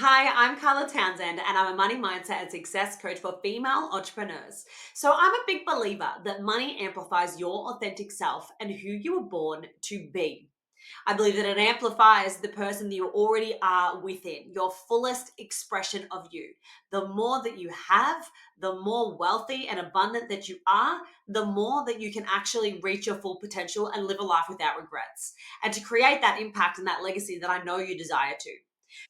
Hi, I'm Carla Townsend, and I'm a money mindset and success coach for female entrepreneurs. So, I'm a big believer that money amplifies your authentic self and who you were born to be. I believe that it amplifies the person that you already are within, your fullest expression of you. The more that you have, the more wealthy and abundant that you are, the more that you can actually reach your full potential and live a life without regrets. And to create that impact and that legacy that I know you desire to.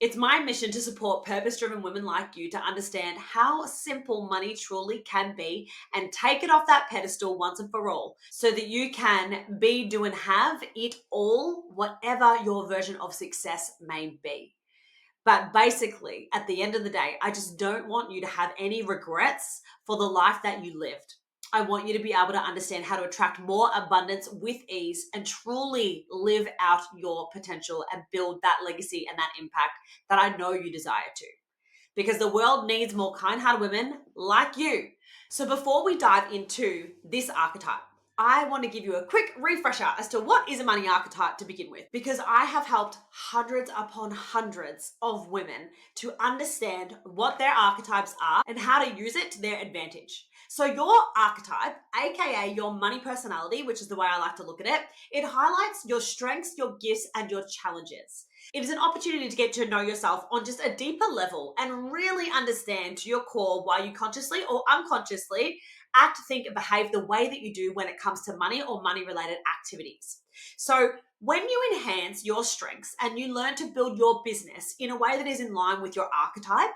It's my mission to support purpose driven women like you to understand how simple money truly can be and take it off that pedestal once and for all so that you can be, do, and have it all, whatever your version of success may be. But basically, at the end of the day, I just don't want you to have any regrets for the life that you lived. I want you to be able to understand how to attract more abundance with ease and truly live out your potential and build that legacy and that impact that I know you desire to. Because the world needs more kind-hearted women like you. So before we dive into this archetype, I want to give you a quick refresher as to what is a money archetype to begin with, because I have helped hundreds upon hundreds of women to understand what their archetypes are and how to use it to their advantage. So your archetype, aka your money personality, which is the way I like to look at it, it highlights your strengths, your gifts, and your challenges. It is an opportunity to get to know yourself on just a deeper level and really understand to your core why you consciously or unconsciously act, think, and behave the way that you do when it comes to money or money-related activities. So when you enhance your strengths and you learn to build your business in a way that is in line with your archetype,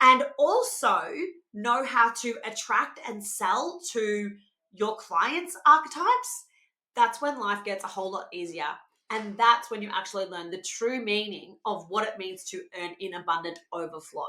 and also know how to attract and sell to your clients' archetypes, that's when life gets a whole lot easier. And that's when you actually learn the true meaning of what it means to earn in abundant overflow.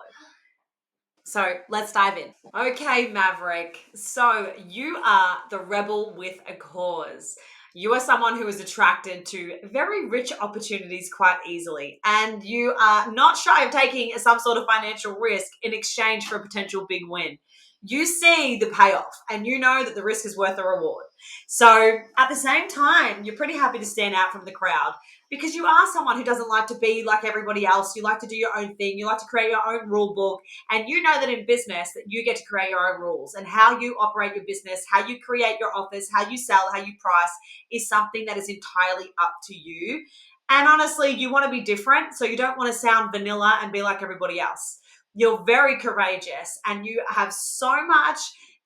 So let's dive in. Okay, Maverick. So you are the rebel with a cause. You are someone who is attracted to very rich opportunities quite easily, and you are not shy of taking some sort of financial risk in exchange for a potential big win. You see the payoff and you know that the risk is worth the reward. So at the same time, you're pretty happy to stand out from the crowd because you are someone who doesn't like to be like everybody else. You like to do your own thing. You like to create your own rule book. And you know that in business that you get to create your own rules, and how you operate your business, how you create your offers, how you sell, how you price is something that is entirely up to you. And honestly, you want to be different. So you don't want to sound vanilla and be like everybody else. You're very courageous and you have so much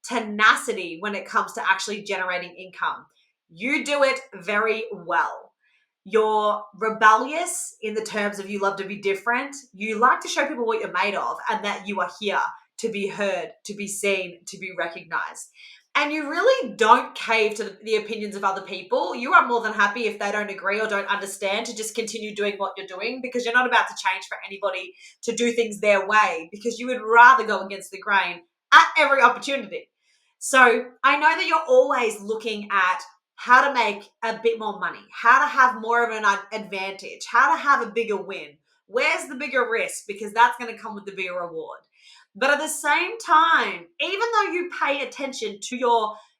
tenacity when it comes to actually generating income. You do it very well. You're rebellious in the terms of you love to be different. You like to show people what you're made of and that you are here to be heard, to be seen, to be recognized. And you really don't cave to the opinions of other people. You are more than happy if they don't agree or don't understand to just continue doing what you're doing, because you're not about to change for anybody to do things their way, because you would rather go against the grain at every opportunity. So I know that you're always looking at how to make a bit more money, how to have more of an advantage, how to have a bigger win. Where's the bigger risk? Because that's going to come with the bigger reward. But at the same time, even though you pay attention to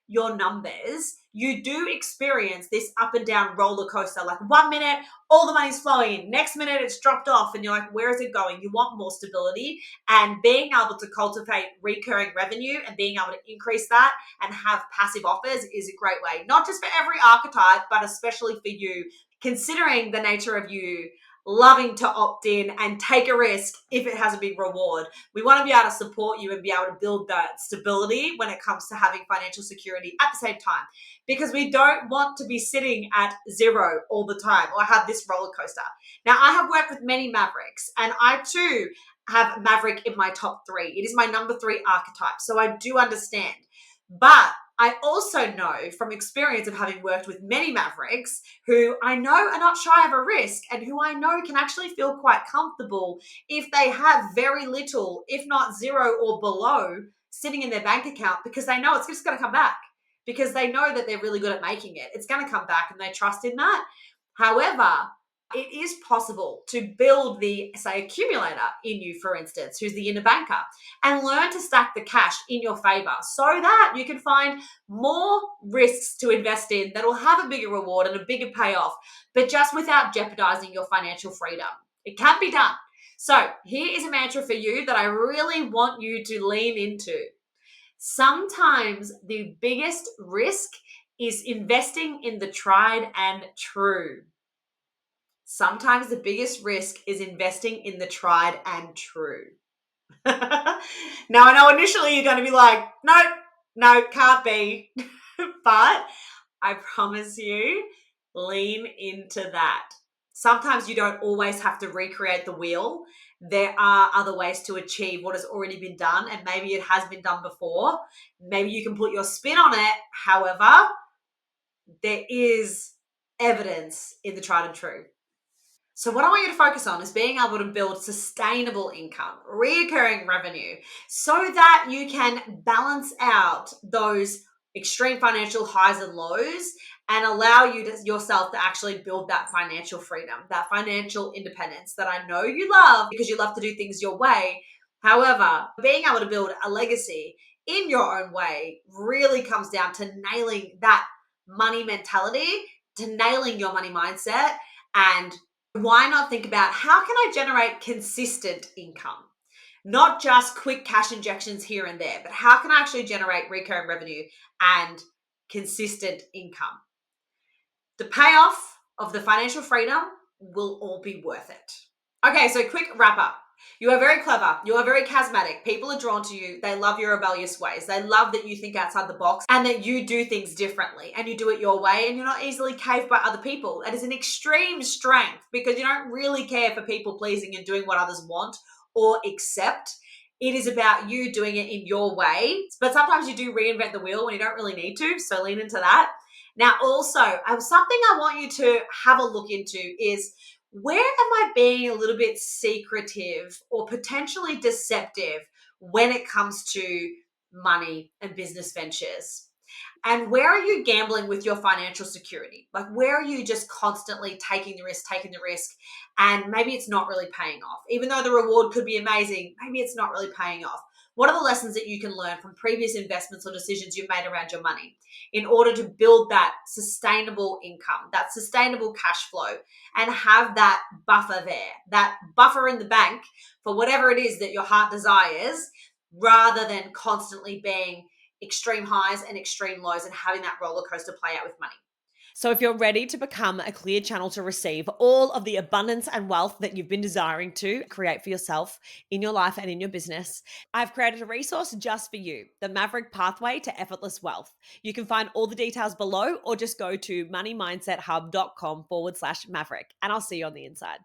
your numbers, you do experience this up and down roller coaster. Like 1 minute, all the money's flowing. Next minute, it's dropped off. And you're like, where is it going? You want more stability, and being able to cultivate recurring revenue and being able to increase that and have passive offers is a great way. Not just for every archetype, but especially for you, considering the nature of you loving to opt in and take a risk if it has a big reward. We want to be able to support you and be able to build that stability when it comes to having financial security at the same time, because we don't want to be sitting at zero all the time or have this roller coaster. Now, I have worked with many Mavericks, and I too have Maverick in my top 3. It is my number 3 archetype, so I do understand. But I also know from experience of having worked with many Mavericks who I know are not shy of a risk and who I know can actually feel quite comfortable if they have very little, if not zero or below, sitting in their bank account, because they know it's just going to come back, because they know that they're really good at making it. It's going to come back and they trust in that. However, it is possible to build the, say, accumulator in you, for instance, who's the inner banker, and learn to stack the cash in your favor so that you can find more risks to invest in that will have a bigger reward and a bigger payoff, but just without jeopardizing your financial freedom. It can be done. So here is a mantra for you that I really want you to lean into. Sometimes the biggest risk is investing in the tried and true. Sometimes the biggest risk is investing in the tried and true. Now, I know initially you're going to be like, no, no, can't be. But I promise you, lean into that. Sometimes you don't always have to recreate the wheel. There are other ways to achieve what has already been done, and maybe it has been done before. Maybe you can put your spin on it. However, there is evidence in the tried and true. So what I want you to focus on is being able to build sustainable income, recurring revenue, so that you can balance out those extreme financial highs and lows and allow yourself to actually build that financial freedom, that financial independence that I know you love because you love to do things your way. However, being able to build a legacy in your own way really comes down to nailing that money mentality, to nailing your money mindset, and why not think about how can I generate consistent income? Not just quick cash injections here and there, but how can I actually generate recurring revenue and consistent income? The payoff of the financial freedom will all be worth it. Okay, so quick wrap up. You are very clever. You are very charismatic. People are drawn to you. They love your rebellious ways. They love that you think outside the box and that you do things differently and you do it your way and you're not easily caved by other people. That is an extreme strength because you don't really care for people pleasing and doing what others want or accept. It is about you doing it in your way. But sometimes you do reinvent the wheel when you don't really need to. So lean into that. Now, also, something I want you to have a look into is where am I being a little bit secretive or potentially deceptive when it comes to money and business ventures? And where are you gambling with your financial security? Like, where are you just constantly taking the risk, and maybe it's not really paying off? Even though the reward could be amazing, maybe it's not really paying off. What are the lessons that you can learn from previous investments or decisions you've made around your money in order to build that sustainable income, that sustainable cash flow, and have that buffer there, that buffer in the bank for whatever it is that your heart desires, rather than constantly being extreme highs and extreme lows and having that roller coaster play out with money? So, if you're ready to become a clear channel to receive all of the abundance and wealth that you've been desiring to create for yourself in your life and in your business, I've created a resource just for you, the Maverick Pathway to Effortless Wealth. You can find all the details below or just go to moneymindset.hub.com/Maverick, and I'll see you on the inside.